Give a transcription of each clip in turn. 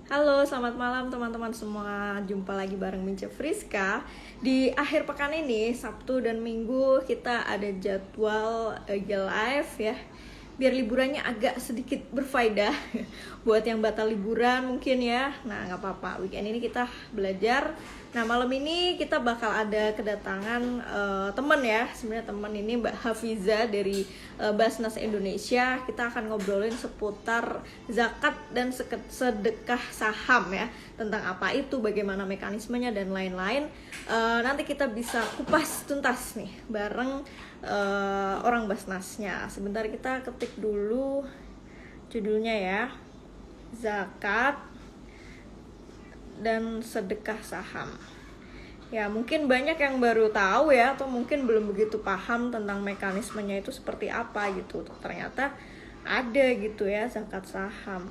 Halo, selamat malam teman-teman semua. Jumpa lagi bareng Mince Friska. Di akhir pekan ini, Sabtu dan Minggu, kita ada jadwal live ya. Biar liburannya agak sedikit berfaedah buat yang batal liburan mungkin ya. Nah, nggak apa-apa. Weekend ini kita belajar. Nah, malam ini kita bakal ada kedatangan teman ya. Sebenarnya teman ini Mbak Hafiza dari Basnas Indonesia. Kita akan ngobrolin seputar zakat dan sedekah saham ya. Tentang apa itu, bagaimana mekanismenya dan lain-lain. Nanti kita bisa kupas tuntas nih bareng orang Basnasnya. Sebentar kita ketik dulu judulnya ya. Zakat dan sedekah saham. Ya, mungkin banyak yang baru tahu ya, atau mungkin belum begitu paham tentang mekanismenya itu seperti apa gitu. Ternyata ada gitu ya, zakat saham,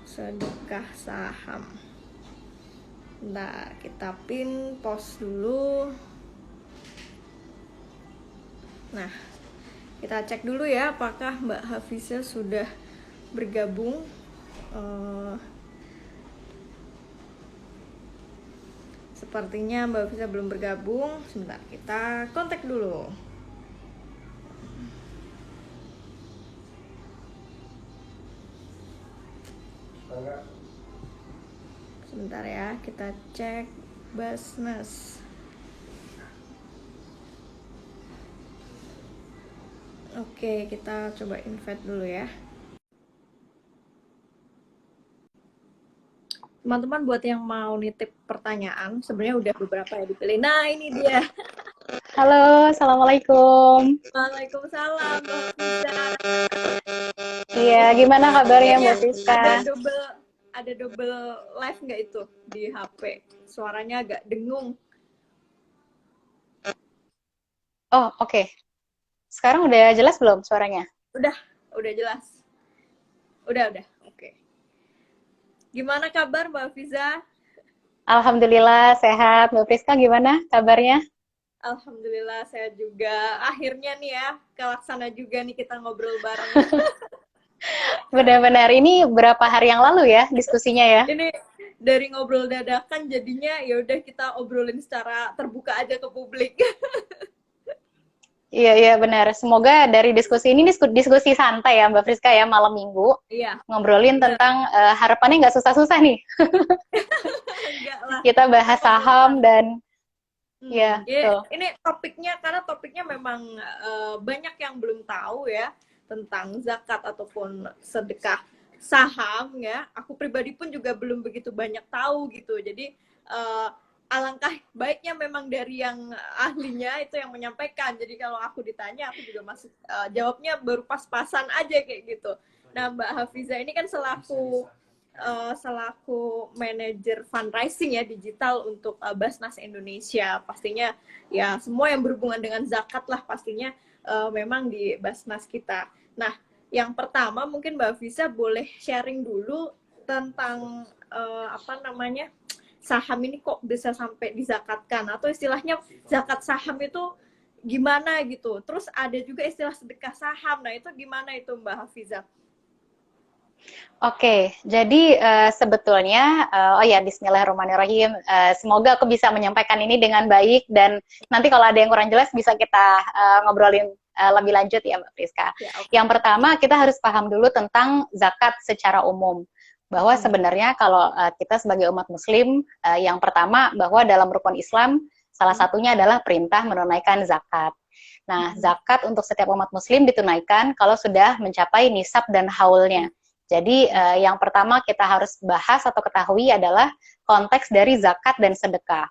sedekah saham. Nah, kita pin post dulu. Nah, kita cek dulu ya apakah Mbak Hafiza sudah bergabung. Sepertinya Mbak Hafiza belum bergabung. Sebentar, kita kontak dulu. Sebentar ya, kita cek Basnas. Oke, kita coba invite dulu ya. Teman-teman buat yang mau nitip pertanyaan, sebenarnya udah beberapa ya dipilih. Nah, ini dia. Halo, Assalamualaikum. Waalaikumsalam, Mbak Hafiza. Iya, gimana kabarnya Kayaknya Mbak Friska? ada double live nggak itu di HP? Suaranya agak dengung. Oh, oke. Sekarang udah jelas belum suaranya? Udah, udah jelas. Udah. Oke. Gimana kabar Mbak Hafiza? Alhamdulillah sehat. Mbak Friska gimana kabarnya? Alhamdulillah saya juga. Akhirnya nih ya, kelaksana juga nih kita ngobrol bareng. Benar-benar ini berapa hari yang lalu ya diskusinya ya? Ini dari ngobrol dadakan jadinya ya udah kita obrolin secara terbuka aja ke publik. Iya, iya benar. Semoga dari diskusi ini diskusi santai ya Mbak Friska ya malam minggu. Iya, Ngobrolin bener. tentang harapannya nggak susah-susah nih. Enggak lah. Kita Kita bahas pasti saham santai. dan ya, Ya, betul. ini topiknya karena topiknya memang banyak yang belum tahu ya tentang zakat ataupun sedekah saham ya. Aku pribadi pun juga belum begitu banyak tahu gitu. Jadi alangkah baiknya memang dari yang ahlinya itu yang menyampaikan. Jadi kalau aku ditanya aku juga masih jawabnya baru pas-pasan aja kayak gitu. Nah, Mbak Hafiza ini kan selaku manajer fundraising ya digital untuk Basnas Indonesia. Pastinya ya semua yang berhubungan dengan zakat lah pastinya memang di Basnas kita. Nah, yang pertama mungkin Mbak Visa boleh sharing dulu tentang apa namanya saham ini kok bisa sampai dizakatkan atau istilahnya zakat saham itu gimana gitu. Terus ada juga istilah sedekah saham. Nah, itu gimana itu Mbak Hafiza? Oke, jadi sebetulnya, oh ya, Bismillahirrahmanirrahim. Semoga aku bisa menyampaikan ini dengan baik dan nanti kalau ada yang kurang jelas bisa kita ngobrolin lebih lanjut ya, Mbak Friska. Ya, oke. Yang pertama kita harus paham dulu tentang zakat secara umum, bahwa sebenarnya kalau kita sebagai umat Muslim, yang pertama bahwa dalam rukun Islam salah satunya adalah perintah menunaikan zakat. Nah, zakat untuk setiap umat Muslim ditunaikan kalau sudah mencapai nisab dan haulnya. Jadi yang pertama kita harus bahas atau ketahui adalah konteks dari zakat dan sedekah.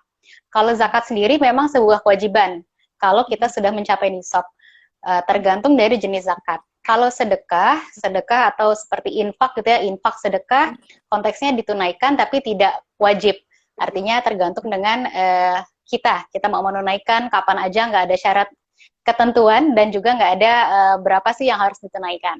Kalau zakat sendiri memang sebuah kewajiban kalau kita sudah mencapai nisab, tergantung dari jenis zakat. Kalau sedekah, sedekah atau seperti infak gitu ya, infak sedekah konteksnya ditunaikan tapi tidak wajib. Artinya tergantung dengan kita mau menunaikan kapan aja, nggak ada syarat ketentuan dan juga nggak ada berapa sih yang harus ditunaikan.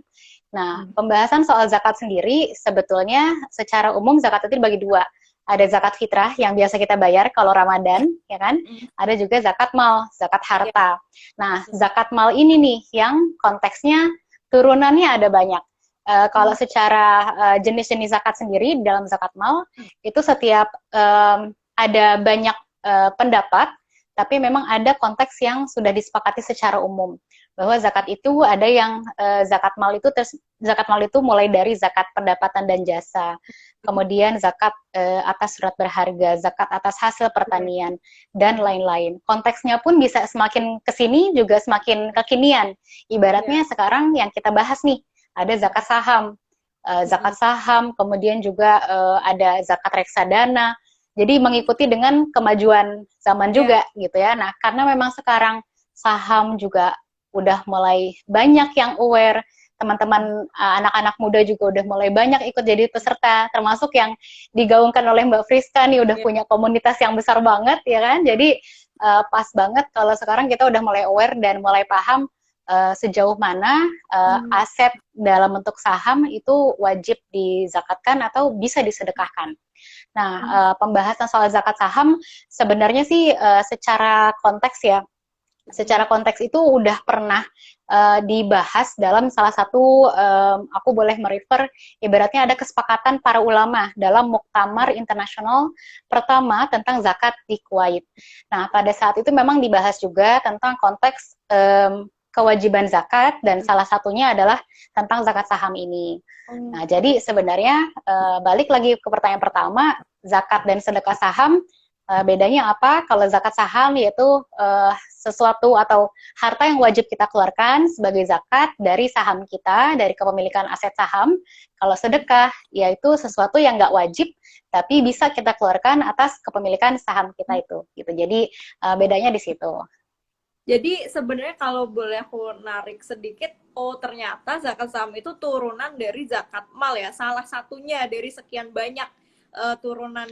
Nah, pembahasan soal zakat sendiri sebetulnya secara umum zakat itu dibagi dua. Ada zakat fitrah yang biasa kita bayar kalau Ramadan, ya kan? Ada juga zakat mal, zakat harta. Nah, zakat mal ini nih yang konteksnya turunannya ada banyak. Kalau secara jenis-jenis zakat sendiri dalam zakat mal itu setiap ada banyak pendapat, tapi memang ada konteks yang sudah disepakati secara umum bahwa zakat itu ada yang zakat mal itu mulai dari zakat pendapatan dan jasa, kemudian zakat atas surat berharga, zakat atas hasil pertanian, dan lain-lain. Konteksnya pun bisa semakin kesini juga semakin kekinian. Ibaratnya sekarang yang kita bahas nih, ada zakat saham, kemudian juga ada zakat reksadana. Jadi mengikuti dengan kemajuan zaman juga gitu ya. Nah, karena memang sekarang saham juga udah mulai banyak yang aware, teman-teman anak-anak muda juga udah mulai banyak ikut jadi peserta, termasuk yang digaungkan oleh Mbak Friska nih udah punya komunitas yang besar banget ya kan. Jadi pas banget kalau sekarang kita udah mulai aware dan mulai paham sejauh mana aset dalam bentuk saham itu wajib dizakatkan atau bisa disedekahkan. Nah, pembahasan soal zakat saham sebenarnya sih secara konteks itu udah pernah dibahas dalam salah satu, aku boleh merefer, ibaratnya ada kesepakatan para ulama dalam Muktamar Internasional pertama tentang zakat di Kuwait. Nah, pada saat itu memang dibahas juga tentang konteks kewajiban zakat, dan salah satunya adalah tentang zakat saham ini. Nah, jadi sebenarnya balik lagi ke pertanyaan pertama, zakat dan sedekah saham, bedanya apa? Kalau zakat saham yaitu sesuatu atau harta yang wajib kita keluarkan sebagai zakat dari saham kita, dari kepemilikan aset saham. Kalau sedekah yaitu sesuatu yang nggak wajib, tapi bisa kita keluarkan atas kepemilikan saham kita itu. Gitu. Jadi bedanya di situ. Jadi sebenarnya kalau boleh aku narik sedikit, ternyata zakat saham itu turunan dari zakat mal ya, salah satunya dari sekian banyak turunan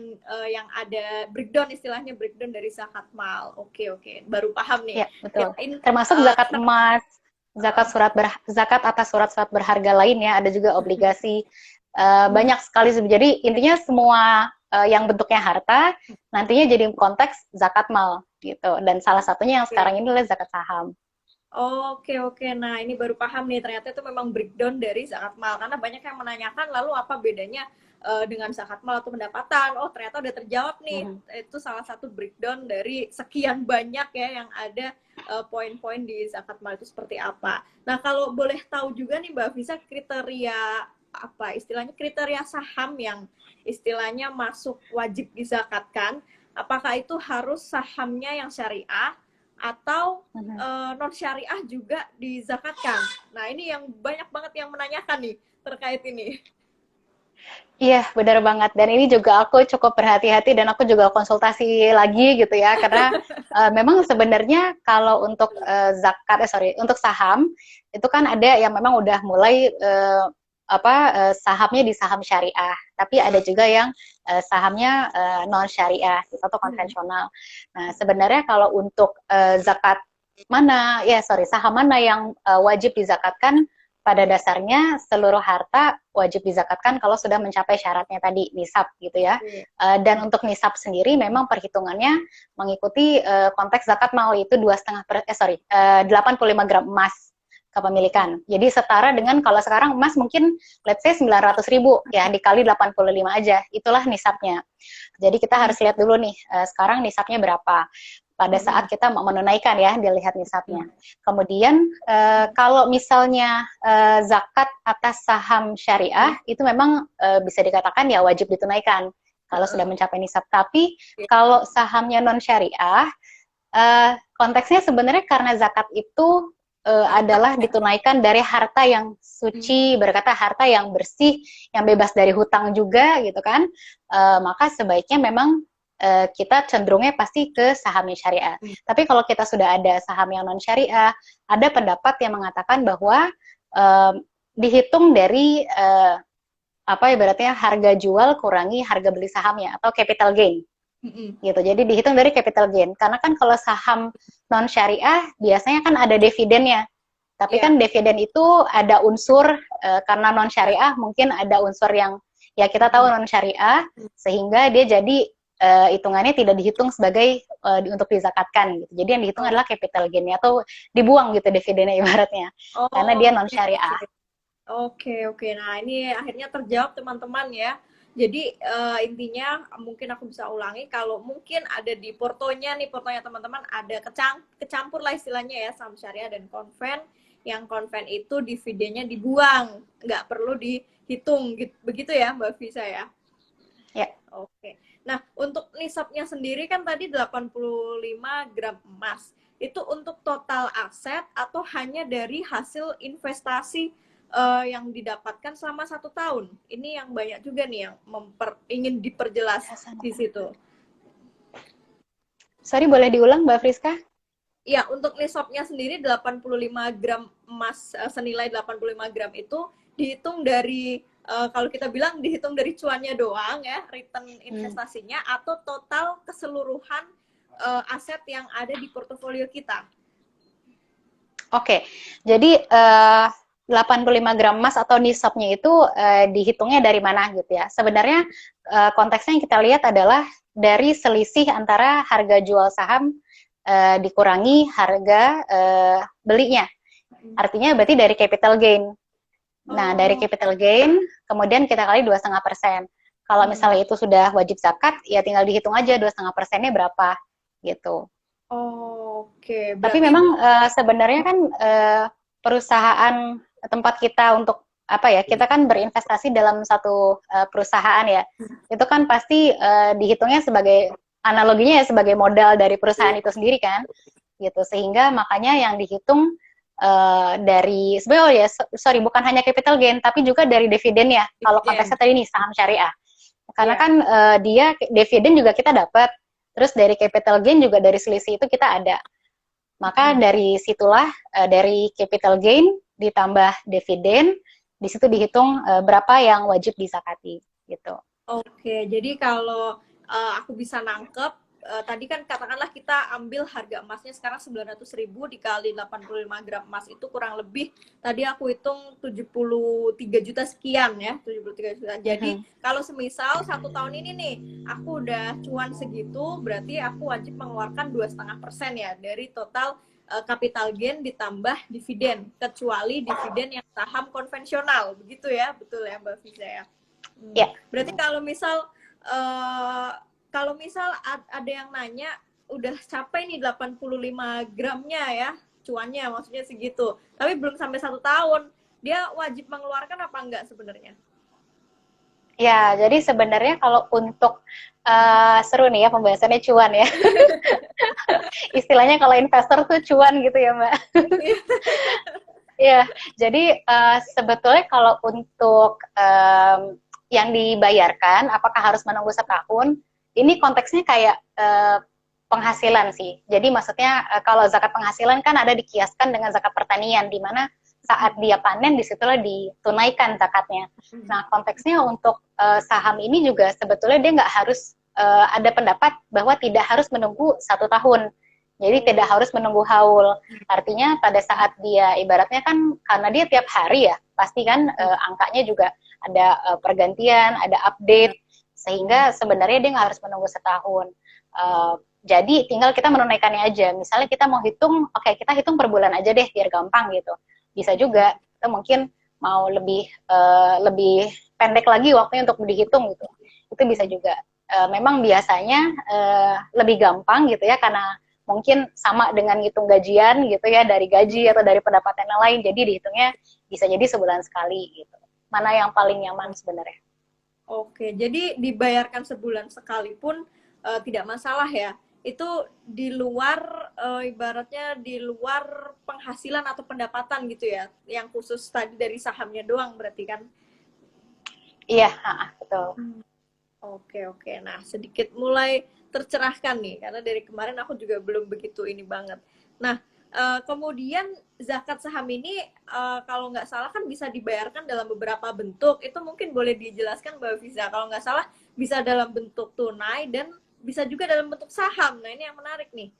yang ada breakdown, istilahnya breakdown dari zakat mal. Oke, baru paham nih. Ya, betul. Termasuk zakat emas, zakat atas surat-surat berharga lainnya, ada juga obligasi, banyak sekali. Jadi intinya semua yang bentuknya harta nantinya jadi konteks zakat mal gitu. Dan salah satunya yang sekarang ini adalah zakat saham. Oke. Nah, ini baru paham nih. Ternyata itu memang breakdown dari zakat mal. Karena banyak yang menanyakan, lalu apa bedanya dengan zakat mal atau pendapatan? Oh, ternyata udah terjawab nih. Itu salah satu breakdown dari sekian banyak ya yang ada poin-poin di zakat mal itu seperti apa. Nah, kalau boleh tahu juga nih Mbak Visa, kriteria apa istilahnya, kriteria saham yang istilahnya masuk wajib dizakatkan, apakah itu harus sahamnya yang syariah atau non syariah juga dizakatkan? Nah, ini yang banyak banget yang menanyakan nih terkait ini. Iya, benar banget. Dan ini juga aku cukup berhati-hati dan aku juga konsultasi lagi gitu ya, karena memang sebenarnya kalau untuk untuk saham itu kan ada yang memang udah mulai sahamnya di saham syariah, tapi ada juga yang sahamnya non syariah atau konvensional. Nah, sebenarnya kalau untuk saham mana yang wajib dizakatkan, pada dasarnya seluruh harta wajib dizakatkan kalau sudah mencapai syaratnya tadi, nisab gitu ya. Dan untuk nisab sendiri memang perhitungannya mengikuti konteks zakat mal, yaitu 85 gram emas kepemilikan. Jadi setara dengan kalau sekarang emas mungkin let's say 900.000 ya, dikali 85 aja, itulah nisabnya. Jadi kita harus lihat dulu nih sekarang nisabnya berapa pada saat kita mau menunaikan ya, dilihat nisabnya. Kemudian kalau misalnya zakat atas saham syariah itu memang bisa dikatakan ya wajib ditunaikan kalau sudah mencapai nisab. Tapi kalau sahamnya non syariah, konteksnya sebenarnya karena zakat itu adalah ditunaikan dari harta yang suci, berkata harta yang bersih, yang bebas dari hutang juga gitu kan, maka sebaiknya memang kita cenderungnya pasti ke sahamnya syariah. Tapi kalau kita sudah ada saham yang non syariah, ada pendapat yang mengatakan bahwa dihitung dari ibaratnya harga jual kurangi harga beli sahamnya atau capital gain. Gitu. Jadi dihitung dari capital gain. Karena kan kalau saham non syariah biasanya kan ada dividennya. Tapi kan dividen itu ada unsur karena non syariah mungkin ada unsur yang ya kita tahu non syariah, sehingga dia jadi hitungannya tidak dihitung sebagai untuk dizakatkan gitu. Jadi yang dihitung adalah capital gain-nya atau dibuang gitu dividennya ibaratnya. Karena dia non syariah. Oke, oke. Nah, ini akhirnya terjawab teman-teman ya. Jadi intinya mungkin aku bisa ulangi kalau mungkin ada di portonya nih, portonya teman-teman ada kecampur lah istilahnya ya, saham syariah dan konven. Yang konven itu dividennya dibuang, nggak perlu dihitung gitu. Begitu ya Mbak Visa ya. Ya. Oke. Nah, untuk nisabnya sendiri kan tadi 85 gram emas. Itu untuk total aset atau hanya dari hasil investasi yang didapatkan selama 1 tahun? Ini yang banyak juga nih yang ingin diperjelas di situ. Sorry, boleh diulang Mbak Friska? Ya, untuk nisabnya sendiri 85 gram emas senilai 85 gram itu dihitung dari kalau kita bilang dihitung dari cuannya doang ya, return investasinya atau total keseluruhan aset yang ada di portofolio kita. Oke, jadi 85 gram emas atau nisabnya itu dihitungnya dari mana gitu ya. Sebenarnya konteksnya yang kita lihat adalah dari selisih antara harga jual saham dikurangi harga belinya. Artinya berarti dari capital gain. Nah, dari capital gain, kemudian kita kali 2,5%. Kalau misalnya itu sudah wajib zakat, ya tinggal dihitung aja 2,5%-nya berapa, gitu. Oke, Tapi berarti memang sebenarnya kan perusahaan tempat kita untuk apa ya, kita kan berinvestasi dalam satu perusahaan ya, itu kan pasti dihitungnya sebagai analoginya ya sebagai modal dari perusahaan itu sendiri kan, gitu. Sehingga makanya yang dihitung dari sebenarnya oh ya sorry bukan hanya capital gain tapi juga dari dividen ya. Kalau konteksnya tadi nih saham syariah, karena kan dia dividen juga kita dapat, terus dari capital gain juga dari selisih itu kita ada. Maka dari situlah dari capital gain ditambah dividen, di situ dihitung berapa yang wajib disakati gitu. Oke, jadi kalau aku bisa nangkep, tadi kan katakanlah kita ambil harga emasnya sekarang 900.000 dikali 85 gram emas itu kurang lebih tadi aku hitung 73 juta sekian ya, 73 juta. Jadi kalau semisal 1 tahun ini nih aku udah cuan segitu, berarti aku wajib mengeluarkan 2,5% ya dari total capital gain ditambah dividen, kecuali dividen yang saham konvensional, begitu ya, betul ya Mbak Fiza ya? Ya. Berarti kalau misal ada yang nanya udah capai nih 85 gramnya ya cuannya maksudnya segitu tapi belum sampai 1 tahun dia wajib mengeluarkan apa enggak sebenarnya? Ya, jadi sebenarnya kalau untuk seru nih ya pembahasannya cuan ya. Istilahnya kalau investor tuh cuan gitu ya Mbak. Ya, jadi sebetulnya kalau untuk yang dibayarkan, apakah harus menunggu setahun? Ini konteksnya kayak penghasilan sih. Jadi maksudnya kalau zakat penghasilan kan ada dikiaskan dengan zakat pertanian, di mana saat dia panen disitulah ditunaikan zakatnya. Nah konteksnya untuk saham ini juga sebetulnya dia nggak harus ada pendapat bahwa tidak harus menunggu 1 tahun. Jadi tidak harus menunggu haul. Artinya pada saat dia ibaratnya kan karena dia tiap hari ya, pasti kan angkanya juga ada pergantian, ada update, sehingga sebenarnya dia nggak harus menunggu setahun. Jadi tinggal kita menunaikannya aja. Misalnya kita mau hitung, oke kita hitung per bulan aja deh biar gampang gitu. Bisa juga kita mungkin mau lebih pendek lagi waktunya untuk dihitung gitu. Itu bisa juga. Memang biasanya lebih gampang gitu ya karena mungkin sama dengan ngitung gajian gitu ya dari gaji atau dari pendapatan yang lain. Jadi dihitungnya bisa jadi sebulan sekali gitu. Mana yang paling nyaman sebenarnya? Oke, jadi dibayarkan sebulan sekalipun tidak masalah ya. Itu di luar ibaratnya di luar penghasilan atau pendapatan gitu ya. Yang khusus tadi dari sahamnya doang berarti kan? Iya, betul. Oke, oke. Nah, sedikit mulai tercerahkan nih karena dari kemarin aku juga belum begitu ini banget. Nah, kemudian zakat saham ini kalau nggak salah kan bisa dibayarkan dalam beberapa bentuk. Itu mungkin boleh dijelaskan Mbak Fiza. Kalau nggak salah bisa dalam bentuk tunai dan bisa juga dalam bentuk saham. Nah, ini yang menarik nih.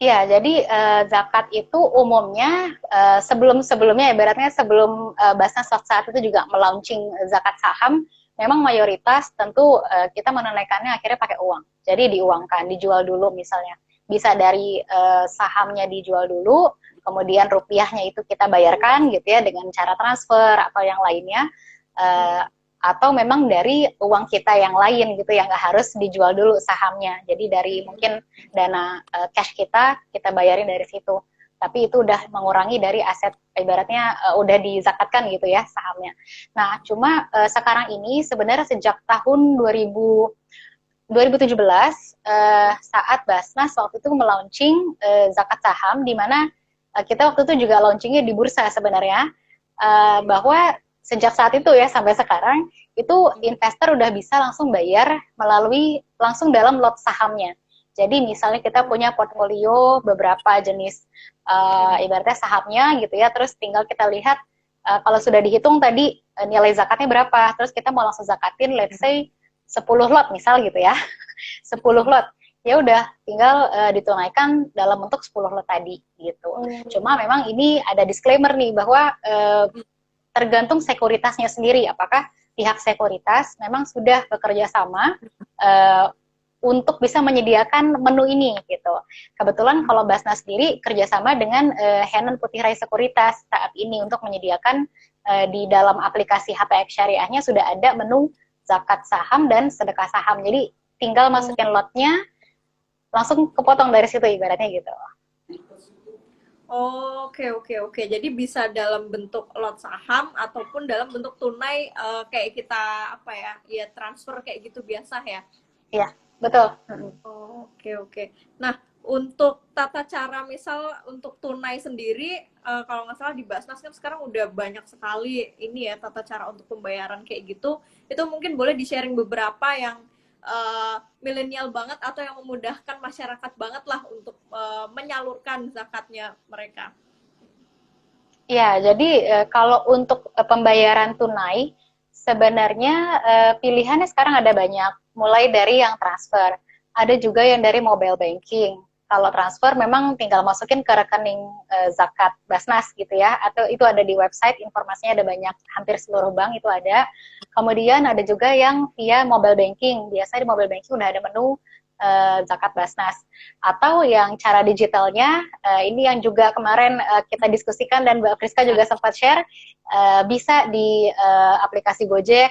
Iya, jadi zakat itu umumnya sebelum-sebelumnya, ibaratnya sebelum Basnas saat itu juga melaunching zakat saham, memang mayoritas tentu kita menunaikannya akhirnya pakai uang. Jadi diuangkan, dijual dulu misalnya. Bisa dari sahamnya dijual dulu, kemudian rupiahnya itu kita bayarkan gitu ya dengan cara transfer atau yang lainnya, atau memang dari uang kita yang lain gitu yang nggak harus dijual dulu sahamnya. Jadi dari mungkin dana cash kita bayarin dari situ. Tapi itu udah mengurangi dari aset, ibaratnya udah dizakatkan gitu ya sahamnya. Nah, cuma sekarang ini sebenarnya sejak tahun 2017 saat Basnas waktu itu melaunching zakat saham, di mana kita waktu itu juga launchingnya di bursa sebenarnya, bahwa sejak saat itu ya sampai sekarang itu investor udah bisa langsung bayar melalui langsung dalam lot sahamnya. Jadi misalnya kita punya portfolio beberapa jenis ibaratnya sahamnya gitu ya, terus tinggal kita lihat kalau sudah dihitung tadi nilai zakatnya berapa, terus kita mau langsung zakatin let's say 10 lot misal gitu ya. 10 lot. Ya udah tinggal ditunaikan dalam bentuk 10 lot tadi gitu. Cuma memang ini ada disclaimer nih bahwa tergantung sekuritasnya sendiri, apakah pihak sekuritas memang sudah bekerja sama untuk bisa menyediakan menu ini gitu. Kebetulan kalau Basnas sendiri kerjasama dengan Henan Putih Rai Sekuritas saat ini untuk menyediakan di dalam aplikasi HPX Syariahnya sudah ada menu zakat saham dan sedekah saham. Jadi tinggal masukin lotnya, langsung kepotong dari situ ibaratnya gitu. Oke. Jadi bisa dalam bentuk lot saham ataupun dalam bentuk tunai kayak kita ya transfer kayak gitu biasa ya. Iya, betul. Oke. Nah, untuk tata cara misal untuk tunai sendiri, kalau nggak salah di Basnas kan sekarang udah banyak sekali ini ya tata cara untuk pembayaran kayak gitu. Itu mungkin boleh di-sharing beberapa yang milenial banget atau yang memudahkan masyarakat banget lah untuk menyalurkan zakatnya mereka. Ya, jadi kalau untuk pembayaran tunai sebenarnya pilihannya sekarang ada banyak, mulai dari yang transfer, ada juga yang dari mobile banking. Kalau transfer memang tinggal masukin ke rekening zakat Basnas gitu ya, atau itu ada di website, informasinya ada banyak, hampir seluruh bank itu ada. Kemudian ada juga yang via mobile banking, biasanya di mobile banking udah ada menu zakat Basnas. Atau yang cara digitalnya, ini yang juga kemarin kita diskusikan dan Mbak Friska juga sempat share, bisa di aplikasi Gojek,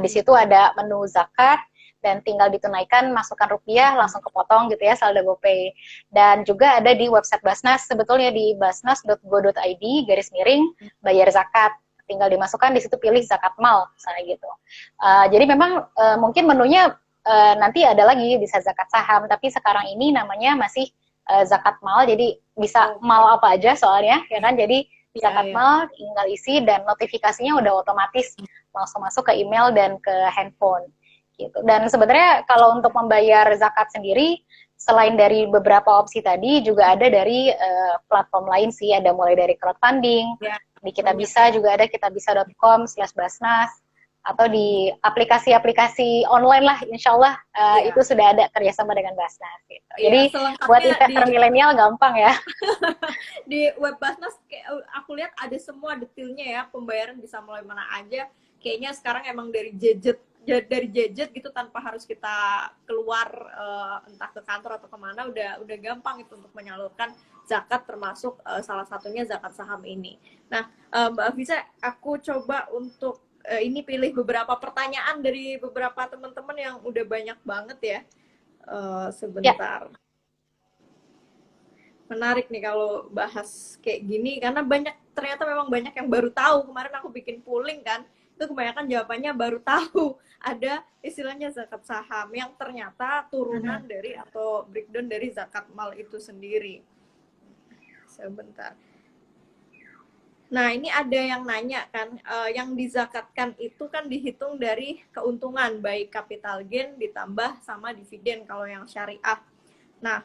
di situ ada menu zakat, dan tinggal ditunaikan, masukkan rupiah, langsung kepotong gitu ya, saldo GoPay. Dan juga ada di website Basnas, sebetulnya di basnas.go.id, /bayar zakat. Tinggal dimasukkan, di situ pilih zakat mal, misalnya gitu. Jadi memang mungkin menunya nanti ada lagi, bisa zakat saham, tapi sekarang ini namanya masih zakat mal, jadi bisa mal apa aja soalnya, ya kan, jadi zakat mal, tinggal isi, dan notifikasinya udah otomatis langsung masuk ke email dan ke handphone. Gitu. Dan sebenarnya kalau untuk membayar zakat sendiri, selain dari beberapa opsi tadi, juga ada dari platform lain sih, ada mulai dari crowdfunding, di Kitabisa juga ada kitabisa.com/basnas, atau di aplikasi-aplikasi online lah, insya Allah itu sudah ada kerjasama dengan Basnas. Gitu. Jadi buat investor milenial gampang ya. Di web Basnas, aku lihat ada semua detailnya ya, pembayaran bisa mulai mana aja. Kayaknya sekarang emang dari gadget gitu, tanpa harus kita keluar entah ke kantor atau kemana, udah gampang itu untuk menyalurkan zakat, termasuk salah satunya zakat saham ini. Nah, Mbak Afisa, aku coba untuk ini pilih beberapa pertanyaan dari beberapa teman-teman yang udah banyak banget ya. Sebentar. Menarik nih kalau bahas kayak gini, karena ternyata memang banyak yang baru tahu. Kemarin aku bikin polling kan, itu kebanyakan jawabannya baru tahu ada istilahnya zakat saham yang ternyata turunan dari atau breakdown dari zakat mal itu sendiri. Sebentar. Nah, ini ada yang nanya kan, yang dizakatkan itu kan dihitung dari keuntungan, baik capital gain ditambah sama dividen kalau yang syariah. Nah,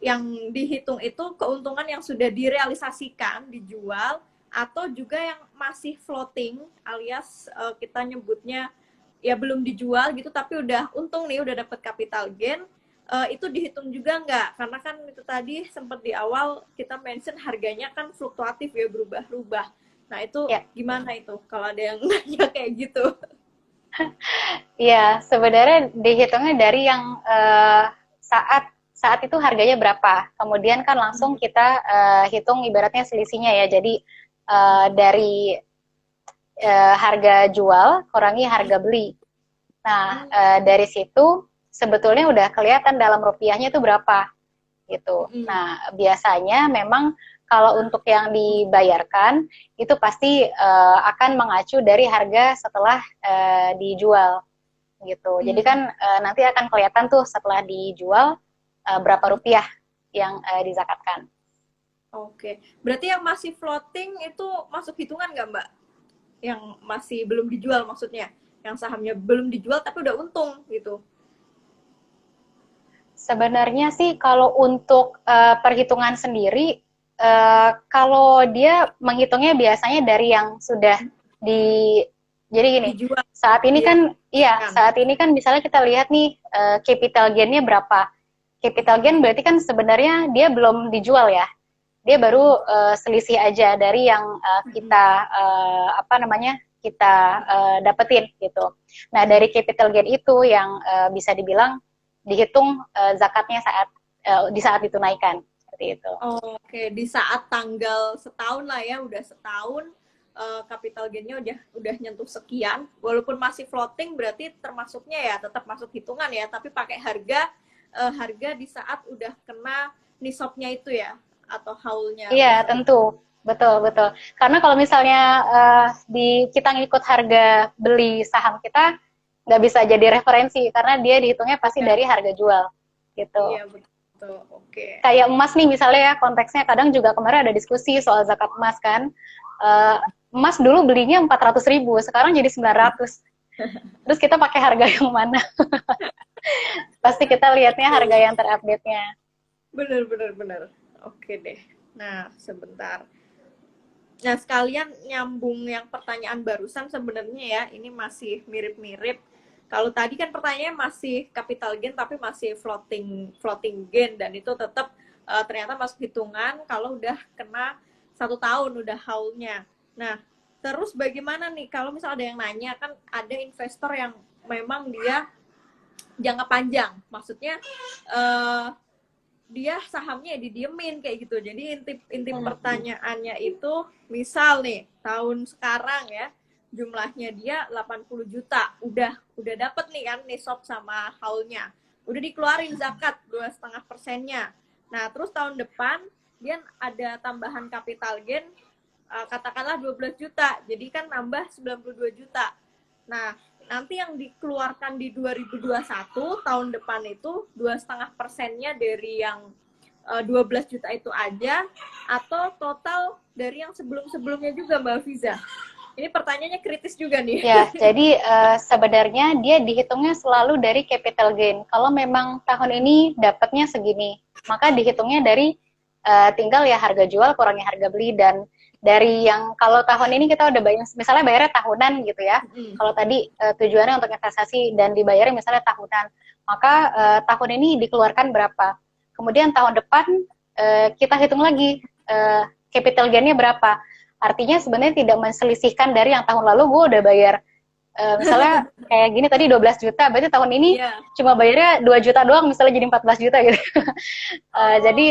yang dihitung itu keuntungan yang sudah direalisasikan, dijual, atau juga yang masih floating, alias kita nyebutnya ya belum dijual gitu, tapi udah untung nih, udah dapat capital gain, itu dihitung juga nggak? Karena kan itu tadi sempat di awal kita mention harganya kan fluktuatif ya, berubah-ubah. Nah itu gimana itu kalau ada yang nanya kayak gitu? Ya, sebenarnya dihitungnya dari yang saat saat itu harganya berapa. Kemudian kan langsung kita hitung ibaratnya selisihnya ya. Jadi dari harga jual kurangi harga beli. Nah, dari situ sebetulnya udah kelihatan dalam rupiahnya itu berapa gitu. Nah, biasanya memang kalau untuk yang dibayarkan itu pasti akan mengacu dari harga setelah dijual gitu. Jadi kan nanti akan kelihatan tuh setelah dijual berapa rupiah yang dizakatkan. Oke, berarti yang masih floating itu masuk hitungan nggak Mbak? Yang masih belum dijual maksudnya, yang sahamnya belum dijual tapi udah untung gitu. Sebenarnya sih kalau untuk perhitungan sendiri, kalau dia menghitungnya biasanya dari yang sudah di, jadi gini, Dijual. saat ini Iya. kan, iya, saat ini kan misalnya kita lihat nih capital gain-nya berapa. Capital gain berarti kan sebenarnya dia belum dijual ya, dia baru selisih aja dari yang kita apa namanya kita dapetin gitu. Nah dari capital gain itu yang bisa dibilang dihitung zakatnya saat di saat ditunaikan seperti itu. Oke, di saat tanggal setahun lah ya, udah setahun capital gain-nya udah nyentuh sekian, walaupun masih floating berarti termasuknya ya tetap masuk hitungan ya, tapi pakai harga di saat udah kena nisabnya itu ya, atau haulnya. Iya tentu, betul betul. Karena kalau misalnya kita ngikut harga beli saham kita nggak bisa jadi referensi karena dia dihitungnya pasti dari harga jual gitu. Iya betul. Oke. Kayak emas nih misalnya ya konteksnya kadang juga kemarin ada diskusi soal zakat emas kan. Emas dulu belinya 400.000, sekarang jadi 900. Terus kita pakai harga yang mana? Pasti kita lihatnya harga yang terupdate-nya. Bener. Oke deh. Nah, sebentar. Nah, sekalian nyambung yang pertanyaan barusan sebenarnya ya, ini masih mirip-mirip. Kalau tadi kan pertanyaannya masih capital gain tapi masih floating gain, dan itu tetap ternyata masuk hitungan kalau udah kena 1 tahun udah haulnya. Nah, terus bagaimana nih kalau misalnya ada yang nanya, kan ada investor yang memang dia jangka panjang, maksudnya dia sahamnya didiemin kayak gitu. Jadi inti pertanyaannya itu, misal nih tahun sekarang ya jumlahnya dia 80 juta, udah dapet nih kan nisab sama haulnya, udah dikeluarin zakat 2,5%-nya. Nah terus tahun depan dia ada tambahan capital gain katakanlah 12 juta, jadi kan nambah 92 juta. Nah nanti yang dikeluarkan di 2021 tahun depan itu 2,5%-nya dari yang 12 juta itu aja, atau total dari yang sebelum-sebelumnya juga Mbak Fiza? Ini pertanyaannya kritis juga nih. Ya, jadi sebenarnya dia dihitungnya selalu dari capital gain. Kalau memang tahun ini dapatnya segini, maka dihitungnya dari tinggal ya harga jual kurangi harga beli. Dan dari yang kalau tahun ini kita udah bayar, misalnya bayarnya tahunan gitu ya. Kalau tadi tujuannya untuk investasi dan dibayarnya misalnya tahunan, maka tahun ini dikeluarkan berapa. Kemudian tahun depan kita hitung lagi capital gain-nya berapa. Artinya sebenarnya tidak menselisihkan dari yang tahun lalu gue udah bayar misalnya kayak gini tadi 12 juta, berarti tahun ini cuma bayarnya 2 juta doang, misalnya jadi 14 juta gitu. Jadi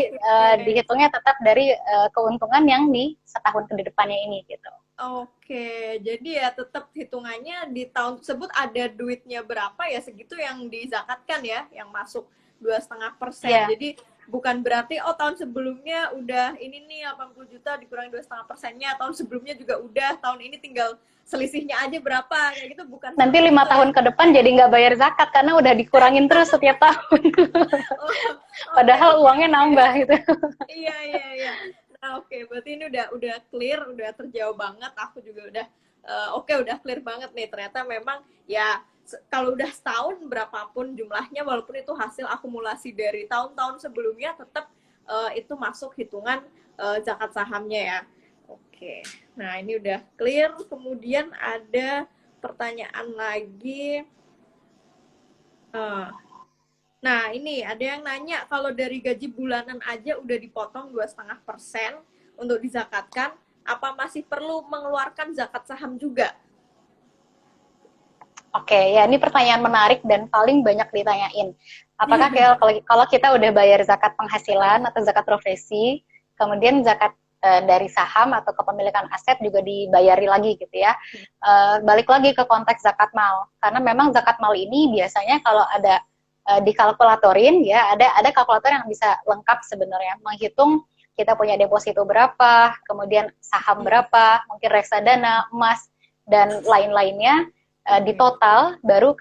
dihitungnya tetap dari keuntungan yang di setahun ke depannya ini gitu. Oke, jadi ya tetap hitungannya di tahun tersebut ada duitnya berapa ya segitu yang dizakatkan ya, yang masuk 2,5%. Jadi bukan berarti tahun sebelumnya udah ini nih 80 juta dikurangi 2,5%-nya, tahun sebelumnya juga udah, tahun ini tinggal selisihnya aja berapa kayak gitu, bukan. Nanti 5 tahun ke depan jadi nggak bayar zakat karena udah dikurangin terus setiap tahun. Padahal uangnya nambah gitu. Iya. Nah, oke, berarti ini udah clear, udah terjawab banget. Aku juga udah udah clear banget nih. Ternyata memang ya kalau udah setahun berapapun jumlahnya, walaupun itu hasil akumulasi dari tahun-tahun sebelumnya, tetap itu masuk hitungan zakat sahamnya ya. Oke. Nah, ini udah clear. Kemudian ada pertanyaan lagi. Nah, ini ada yang nanya, kalau dari gaji bulanan aja udah dipotong 2,5% untuk dizakatkan, apa masih perlu mengeluarkan zakat saham juga? Oke, ya ini pertanyaan menarik dan paling banyak ditanyain. Apakah kalau kita udah bayar zakat penghasilan atau zakat profesi, kemudian zakat dari saham atau kepemilikan aset juga dibayari lagi gitu ya. Balik lagi ke konteks zakat mal, karena memang zakat mal ini biasanya kalau ada dikalkulatorin ya, ada kalkulator yang bisa lengkap sebenarnya menghitung kita punya deposito berapa, kemudian saham berapa, mungkin reksadana, emas dan lain-lainnya. Di total baru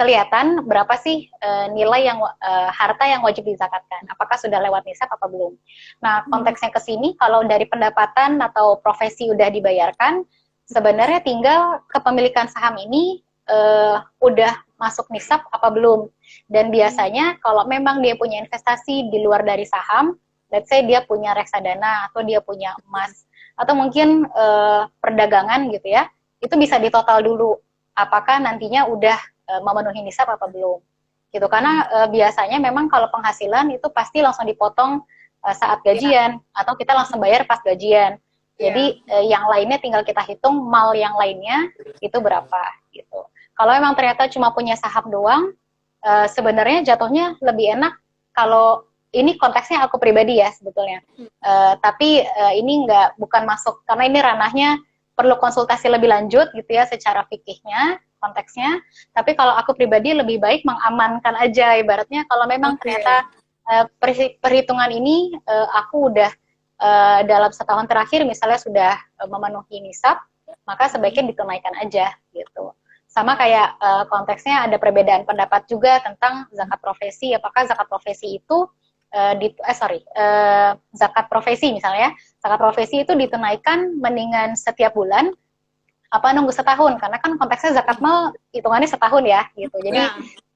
kelihatan berapa sih nilai yang harta yang wajib dizakatkan. Apakah sudah lewat nisab apa belum? Nah, konteksnya ke sini kalau dari pendapatan atau profesi udah dibayarkan, sebenarnya tinggal kepemilikan saham ini udah masuk nisab apa belum. Dan biasanya kalau memang dia punya investasi di luar dari saham, let's say dia punya reksadana atau dia punya emas atau mungkin perdagangan gitu ya, itu bisa ditotal dulu apakah nantinya udah memenuhi nisab apa belum gitu, karena biasanya memang kalau penghasilan itu pasti langsung dipotong saat gajian atau kita langsung bayar pas gajian, jadi yang lainnya tinggal kita hitung mal yang lainnya itu berapa gitu. Kalau memang ternyata cuma punya saham doang, sebenarnya jatuhnya lebih enak kalau ini konteksnya aku pribadi ya sebetulnya, tapi ini bukan masuk karena ini ranahnya perlu konsultasi lebih lanjut gitu ya secara fikihnya, konteksnya. Tapi kalau aku pribadi lebih baik mengamankan aja, ibaratnya kalau memang ternyata perhitungan ini aku udah dalam setahun terakhir misalnya sudah memenuhi nisab, maka sebaiknya ditunaikan aja gitu. Sama kayak konteksnya ada perbedaan pendapat juga tentang zakat profesi. Apakah zakat profesi itu zakat profesi misalnya, zakat profesi itu ditunaikan mendingan setiap bulan apa nunggu setahun, karena kan konteksnya zakat mal hitungannya setahun ya gitu. Jadi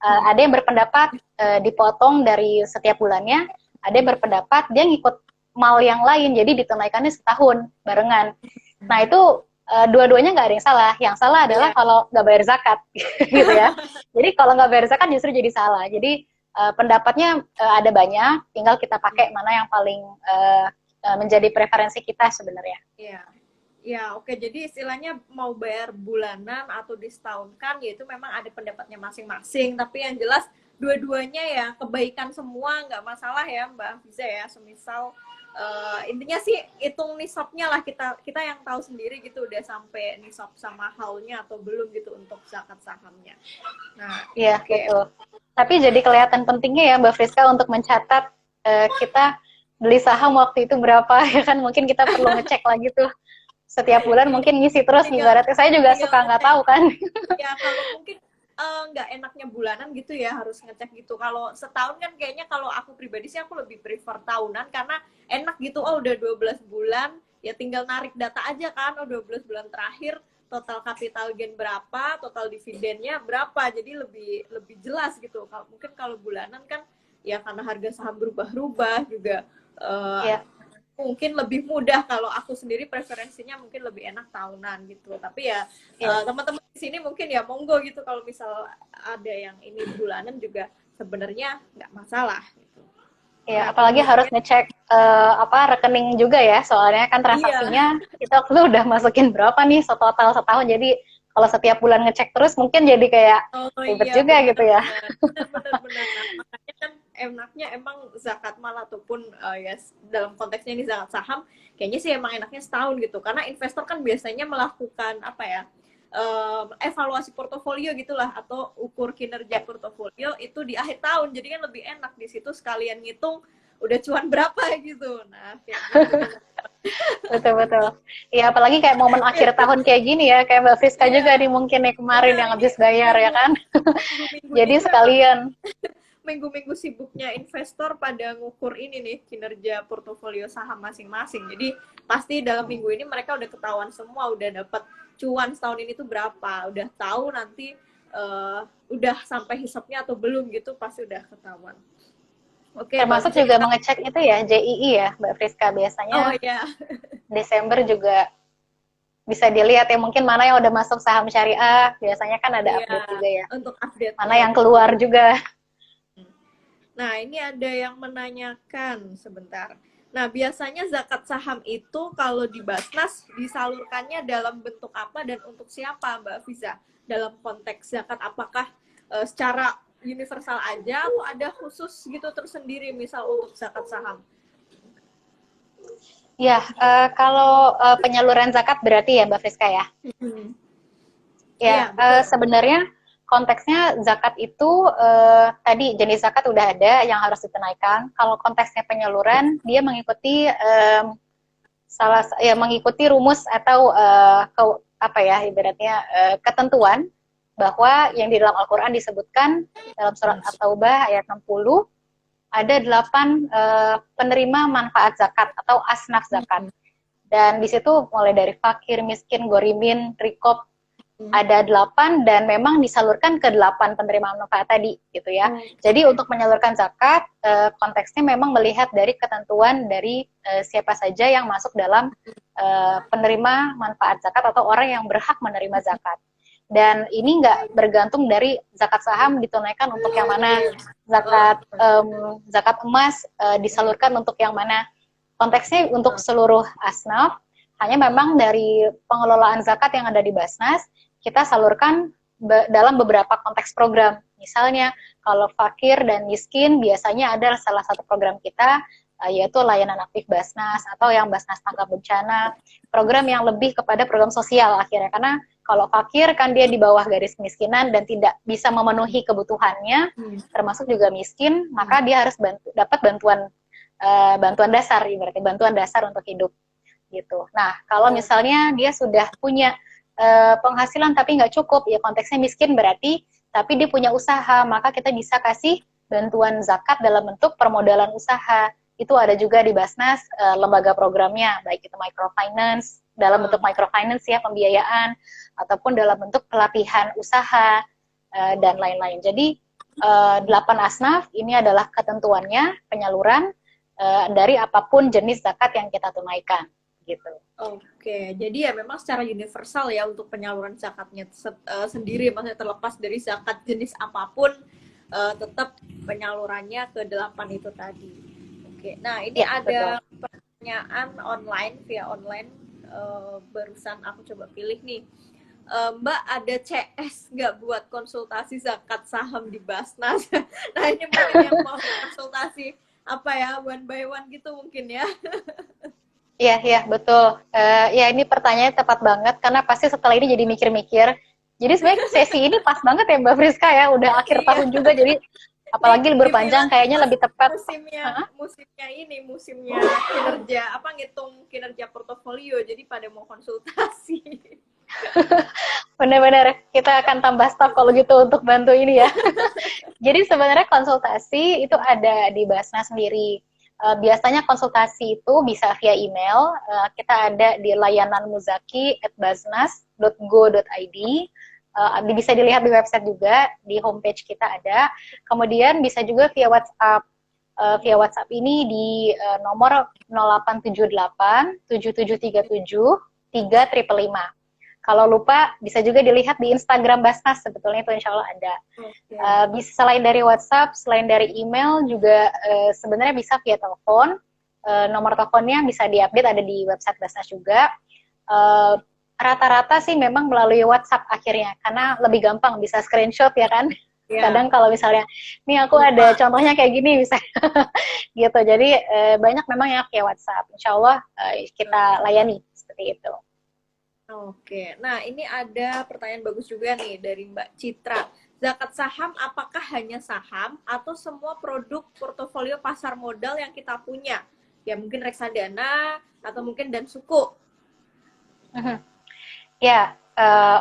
ada yang berpendapat dipotong dari setiap bulannya, ada yang berpendapat dia ngikut mal yang lain jadi ditunaikannya setahun barengan. Nah itu dua-duanya nggak ada yang salah. Yang salah adalah kalau nggak bayar zakat gitu ya. Jadi kalau nggak bayar zakat justru jadi salah. Jadi pendapatnya ada banyak, tinggal kita pakai mana yang paling menjadi preferensi kita sebenarnya. Iya, ya oke. Jadi istilahnya mau bayar bulanan atau disetahunkan, yaitu memang ada pendapatnya masing-masing. Tapi yang jelas dua-duanya ya kebaikan semua, nggak masalah ya Mbak Hafiza ya. Semisal intinya sih hitung nisabnya lah, kita yang tahu sendiri gitu udah sampai nisab sama haulnya atau belum gitu untuk zakat sahamnya. Nah, iya betul. Tapi jadi kelihatan pentingnya ya Mbak Friska untuk mencatat kita beli saham waktu itu berapa ya kan, mungkin kita perlu ngecek lagi tuh setiap bulan, mungkin ngisi terus ibaratnya. Saya juga suka nggak tahu kan. Ya kalau mungkin nggak enaknya bulanan gitu ya, harus ngecek gitu. Kalau setahun kan kayaknya kalau aku pribadi sih aku lebih prefer tahunan karena enak gitu. Oh udah 12 bulan ya tinggal narik data aja kan. Oh 12 bulan terakhir total capital gain berapa, total dividennya berapa. Jadi lebih jelas gitu. Mungkin kalau bulanan kan ya karena harga saham berubah-ubah juga mungkin lebih mudah. Kalau aku sendiri preferensinya mungkin lebih enak tahunan gitu. Tapi ya teman-teman di sini mungkin ya monggo gitu, kalau misal ada yang ini bulanan juga sebenarnya nggak masalah gitu. Ya, apalagi harus ngecek rekening juga ya, soalnya kan transaksinya kita tuh udah masukin berapa nih total setahun. Jadi kalau setiap bulan ngecek terus mungkin jadi kayak ribet juga bener, gitu ya. Benar-benar. Nah, makanya kan enaknya emang zakat mal ataupun ya dalam konteksnya ini zakat saham, kayaknya sih emang enaknya setahun gitu. Karena investor kan biasanya melakukan evaluasi portofolio gitulah, atau ukur kinerja portofolio itu di akhir tahun. Jadi kan lebih enak di situ sekalian ngitung udah cuan berapa gitu. Nah, kayak gitu. Betul. Ya apalagi kayak momen akhir tahun kayak gini ya, kayak Mbak Friska juga nih mungkin ya kemarin yang habis bayar ya kan. Jadi sekalian minggu-minggu sibuknya investor pada ngukur ini nih kinerja portofolio saham masing-masing. Jadi pasti dalam minggu ini mereka udah ketahuan semua, udah dapat cuan setahun ini tuh berapa, udah tahu nanti udah sampai hisapnya atau belum gitu, pasti udah ketahuan. Oke, termasuk juga mengecek itu ya JII ya Mbak Friska biasanya. Desember juga bisa dilihat ya, mungkin mana yang udah masuk saham syariah, biasanya kan ada update juga ya. Untuk update. Mana yang keluar juga. Nah, ini ada yang menanyakan sebentar. Nah, biasanya zakat saham itu kalau di Basnas disalurkannya dalam bentuk apa dan untuk siapa, Mbak Fiza? Dalam konteks zakat, apakah secara universal aja atau ada khusus gitu tersendiri misal untuk zakat saham? Ya, kalau penyaluran zakat berarti ya Mbak Friska ya. Hmm. Iya, Ya, betul. sebenarnya konteksnya zakat itu tadi jenis zakat udah ada yang harus ditunaikan. Kalau konteksnya penyaluran, dia mengikuti mengikuti rumus atau apa ya ibaratnya ketentuan bahwa yang di dalam Al-Qur'an disebutkan dalam surat At-Taubah ayat 60 ada 8 penerima manfaat zakat atau asnaf zakat. Dan di situ mulai dari fakir, miskin, gorimin, rikob, ada 8 dan memang disalurkan ke 8 penerima manfaat tadi gitu ya. Jadi untuk menyalurkan zakat konteksnya memang melihat dari ketentuan dari siapa saja yang masuk dalam penerima manfaat zakat atau orang yang berhak menerima zakat. Dan ini nggak bergantung dari zakat saham ditunaikan untuk yang mana, zakat emas disalurkan untuk yang mana. Konteksnya untuk seluruh asnaf, hanya memang dari pengelolaan zakat yang ada di Basnas kita salurkan dalam beberapa konteks program. Misalnya kalau fakir dan miskin biasanya ada salah satu program kita yaitu layanan aktif Basnas atau yang Basnas tanggap bencana, program yang lebih kepada program sosial akhirnya, karena kalau fakir kan dia di bawah garis kemiskinan dan tidak bisa memenuhi kebutuhannya, termasuk juga miskin, maka dia harus dapat bantuan dasar, berarti bantuan dasar untuk hidup gitu. Nah, kalau misalnya dia sudah punya penghasilan tapi nggak cukup, ya konteksnya miskin berarti, tapi dia punya usaha, maka kita bisa kasih bantuan zakat dalam bentuk permodalan usaha. Itu ada juga di Basnas lembaga programnya, baik itu microfinance, dalam bentuk microfinance ya, pembiayaan, ataupun dalam bentuk pelatihan usaha, dan lain-lain. Jadi 8 asnaf, ini adalah ketentuannya, penyaluran dari apapun jenis zakat yang kita tunaikan. Gitu. Oke, jadi ya memang secara universal ya untuk penyaluran zakatnya sendiri, maksudnya terlepas dari zakat jenis apapun, tetap penyalurannya ke 8 itu tadi. Oke, nah ini ya, ada betul. pertanyaan via online, barusan aku coba pilih nih. Mbak, ada CS nggak buat konsultasi zakat saham di Basnas? Nah ini mungkin yang mau konsultasi apa ya, one by one gitu mungkin ya. Iya, iya, betul. Ya ini pertanyaannya tepat banget, karena pasti setelah ini jadi mikir-mikir. Jadi sebenarnya sesi ini pas banget ya Mbak Friska ya, udah akhir Iya. tahun juga, jadi apalagi libur panjang kayaknya lebih tepat. Musimnya kinerja ngitung kinerja portofolio, jadi pada mau konsultasi. Benar-benar kita akan tambah staff kalau gitu untuk bantu ini ya. Jadi sebenarnya konsultasi itu ada di Basnas sendiri. Biasanya konsultasi itu bisa via email. Kita ada di layanan muzaki@basnas.go.id. Bisa dilihat di website juga, di homepage kita ada. Kemudian bisa juga via WhatsApp. Via WhatsApp ini di nomor 0878 7737 3555. Kalau lupa bisa juga dilihat di Instagram Basnas, sebetulnya itu insya Allah ada. Bisa selain dari WhatsApp, selain dari email juga sebenarnya bisa via telepon. Nomor teleponnya bisa diupdate ada di website Basnas juga. Rata-rata sih memang melalui WhatsApp akhirnya, karena lebih gampang, bisa screenshot ya kan. Kadang kalau misalnya, nih aku ada contohnya kayak gini bisa gitu. Jadi banyak memang yang via WhatsApp. Insya Allah kita layani seperti itu. Oke, nah ini ada pertanyaan bagus juga nih dari Mbak Citra. Zakat saham apakah hanya saham atau semua produk portofolio pasar modal yang kita punya? Ya mungkin reksadana atau mungkin dan suku. Ya,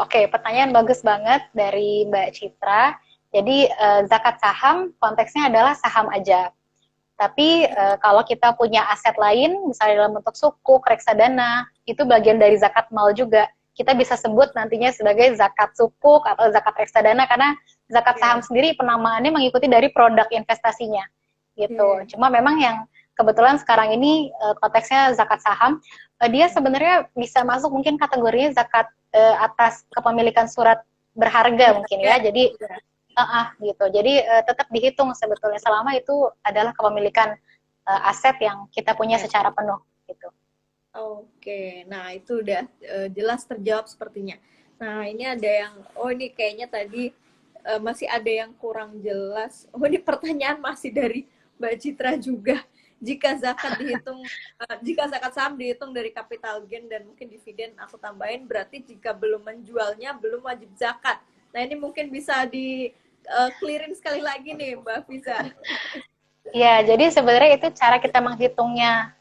oke, pertanyaan bagus banget dari Mbak Citra. Jadi zakat saham konteksnya adalah saham aja. Tapi kalau kita punya aset lain, misalnya dalam bentuk sukuk, reksadana, itu bagian dari zakat mal juga. Kita bisa sebut nantinya sebagai zakat sukuk atau zakat reksadana, karena zakat saham sendiri penamaannya mengikuti dari produk investasinya. Gitu. Cuma memang yang kebetulan sekarang ini konteksnya zakat saham, dia sebenarnya bisa masuk mungkin kategorinya zakat atas kepemilikan surat berharga mungkin ya. Jadi gitu. Jadi tetap dihitung sebetulnya selama itu adalah kepemilikan aset yang kita punya secara penuh gitu. Oke, nah itu udah jelas terjawab sepertinya. Nah ini ada yang, oh ini kayaknya tadi masih ada yang kurang jelas. Oh ini pertanyaan masih dari Mbak Citra juga. Jika zakat dihitung, jika zakat saham dihitung dari capital gain dan mungkin dividen aku tambahin, berarti jika belum menjualnya belum wajib zakat. Nah ini mungkin bisa di clearin sekali lagi nih Mbak Fiza. Ya, jadi sebenarnya itu cara kita menghitungnya.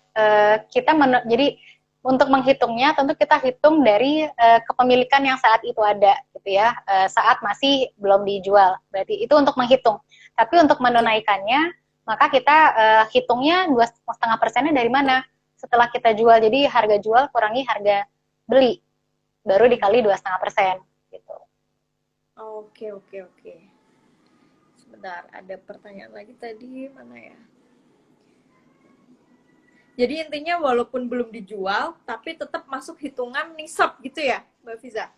Jadi untuk menghitungnya tentu kita hitung dari kepemilikan yang saat itu ada, gitu ya, saat masih belum dijual. Berarti itu untuk menghitung. Tapi untuk menunaikannya, maka kita hitungnya 2,5%-nya dari mana? Setelah kita jual, jadi harga jual kurangi harga beli, baru dikali 2,5%. Gitu. Oke. Sebentar, ada pertanyaan lagi tadi, mana ya? Jadi intinya walaupun belum dijual, tapi tetap masuk hitungan nisab gitu ya, Mbak Fiza?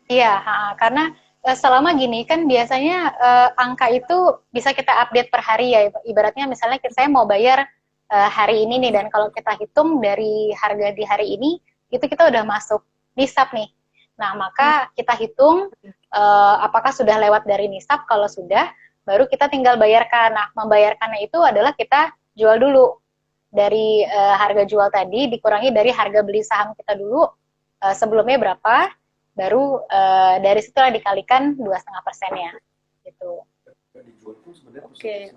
Iya, karena selama gini kan biasanya angka itu bisa kita update per hari ya. Ibaratnya misalnya saya mau bayar hari ini nih, dan kalau kita hitung dari harga di hari ini, itu kita udah masuk nisab nih. Nah, maka kita hitung apakah sudah lewat dari nisab. Kalau sudah, baru kita tinggal bayarkan. Nah, membayarkannya itu adalah kita jual dulu. Dari harga jual tadi dikurangi dari harga beli saham kita dulu, sebelumnya berapa, baru dari situlah dikalikan 2,5%-nya gitu.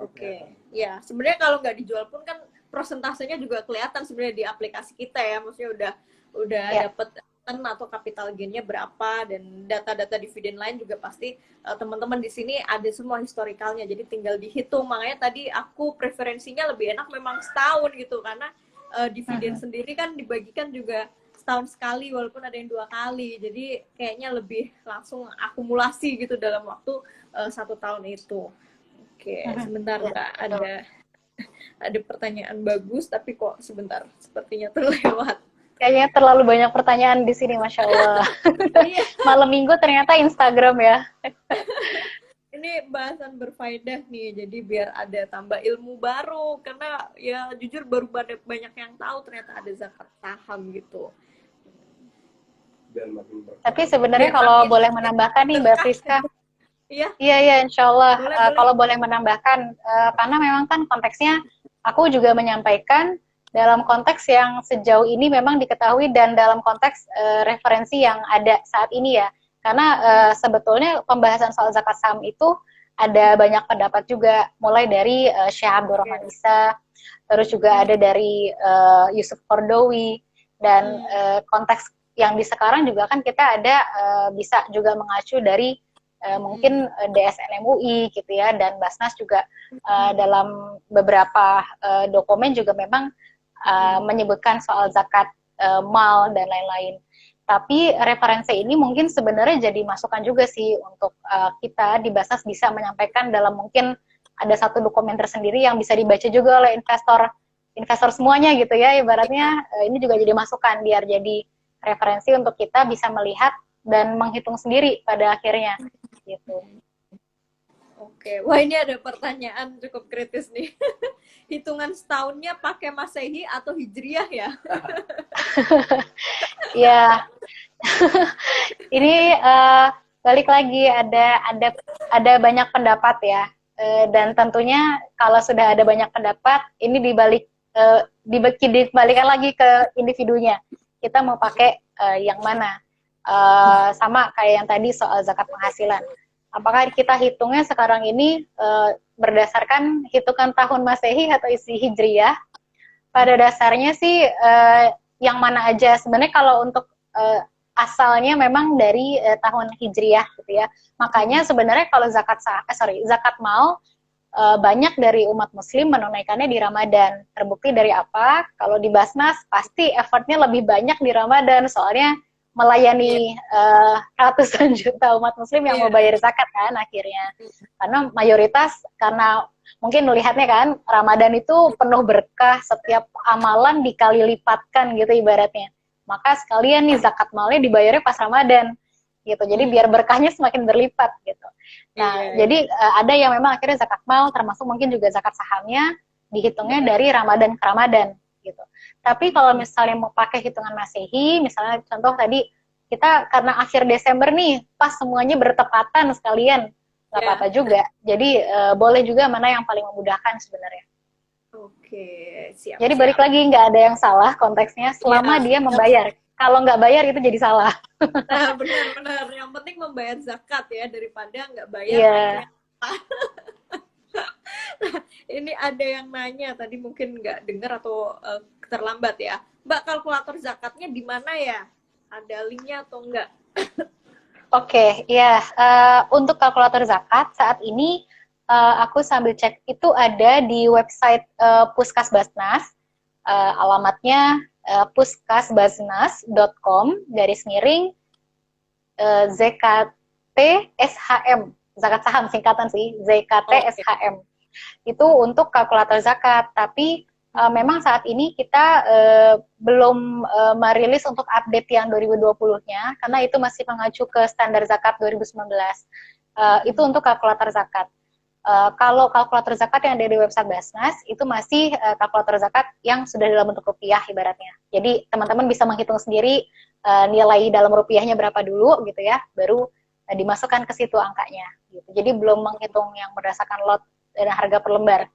Oke. Ya, sebenarnya kalau nggak dijual pun kan persentasenya juga kelihatan sebenarnya di aplikasi kita ya. Maksudnya udah Ya. dapet atau capital gain-nya berapa, dan data-data dividen lain juga pasti teman-teman di sini ada semua historikalnya, jadi tinggal dihitung. Makanya tadi aku preferensinya lebih enak memang setahun gitu, karena dividen sendiri kan dibagikan juga setahun sekali walaupun ada yang 2 kali, jadi kayaknya lebih langsung akumulasi gitu dalam waktu 1 tahun itu. Oke, sebentar Mbak, ada pertanyaan bagus tapi kok sebentar sepertinya terlewat. Kayaknya terlalu banyak pertanyaan di sini, Masya Allah. Malam minggu ternyata Instagram ya. Ini bahasan berfaedah nih, jadi biar ada tambah ilmu baru, karena ya jujur baru banyak yang tahu ternyata ada zakat saham gitu. Tapi sebenarnya kalau boleh menambahkan nih Mbak Friska. Iya, insya Allah. Kalau boleh menambahkan, karena memang kan konteksnya aku juga menyampaikan dalam konteks yang sejauh ini memang diketahui dan dalam konteks referensi yang ada saat ini ya. Karena sebetulnya pembahasan soal zakat saham itu ada banyak pendapat juga, mulai dari Syekh Abdul Rahman Isa, terus juga ada dari Yusuf Kordowi, dan konteks yang di sekarang juga kan kita ada bisa juga mengacu dari mungkin DSN MUI gitu ya, dan Basnas juga dalam beberapa dokumen juga memang menyebutkan soal zakat mal dan lain-lain. Tapi referensi ini mungkin sebenarnya jadi masukan juga sih untuk kita di Basnas bisa menyampaikan dalam mungkin ada satu dokumen tersendiri yang bisa dibaca juga oleh investor semuanya gitu ya, ibaratnya ini juga jadi masukan biar jadi referensi untuk kita bisa melihat dan menghitung sendiri pada akhirnya gitu. Oke, wah ini ada pertanyaan cukup kritis nih. Hitungan setahunnya pakai Masehi atau Hijriah ya? Ya, ini balik lagi ada banyak pendapat ya, dan tentunya kalau sudah ada banyak pendapat, ini dibalikan lagi ke individunya. Kita mau pakai yang mana? Sama kayak yang tadi soal zakat penghasilan. Apakah kita hitungnya sekarang ini berdasarkan hitungan tahun Masehi atau isi Hijriyah? Pada dasarnya sih yang mana aja. Sebenarnya kalau untuk asalnya memang dari tahun Hijriyah gitu ya. Makanya sebenarnya kalau zakat mal banyak dari umat muslim menunaikannya di Ramadan. Terbukti dari apa? Kalau di Basnas pasti effortnya lebih banyak di Ramadan, soalnya melayani ratusan juta umat muslim yang mau bayar zakat kan akhirnya. Karena mayoritas, karena mungkin melihatnya kan Ramadan itu penuh berkah, setiap amalan dikali lipatkan gitu ibaratnya. Maka sekalian nih zakat malnya dibayarnya pas Ramadan gitu. Jadi biar berkahnya semakin berlipat gitu. Nah, jadi ada yang memang akhirnya zakat mal, termasuk mungkin juga zakat sahamnya dihitungnya dari Ramadan ke Ramadan gitu. Tapi kalau misalnya mau pakai hitungan Masehi, misalnya contoh tadi kita karena akhir Desember nih, pas semuanya bertepatan sekalian, nggak apa-apa juga. Jadi boleh juga mana yang paling memudahkan sebenarnya. Oke, siap. Jadi balik lagi nggak ada yang salah konteksnya selama dia membayar. Kalau nggak bayar itu jadi salah. Nah, benar-benar. Yang penting membayar zakat ya daripada nggak bayar. Iya. Nah, ini ada yang nanya tadi mungkin nggak dengar atau terlambat ya. Mbak, kalkulator zakatnya di mana ya? Ada linknya atau enggak? Oke, ya. Untuk kalkulator zakat saat ini aku sambil cek itu ada di website Puskas Basnas. Alamatnya puskasbasnas.com/ZKT SHM. Zakat saham singkatan sih, ZKT SHM. Itu untuk kalkulator zakat, tapi memang saat ini kita belum merilis untuk update yang 2020-nya, karena itu masih mengacu ke standar zakat 2019. Itu untuk kalkulator zakat. Kalau kalkulator zakat yang ada di website Basnas, itu masih kalkulator zakat yang sudah dalam bentuk rupiah ibaratnya. Jadi teman-teman bisa menghitung sendiri nilai dalam rupiahnya berapa dulu gitu ya, baru dimasukkan ke situ angkanya. Gitu. Jadi belum menghitung yang berdasarkan lot dan harga per lembar.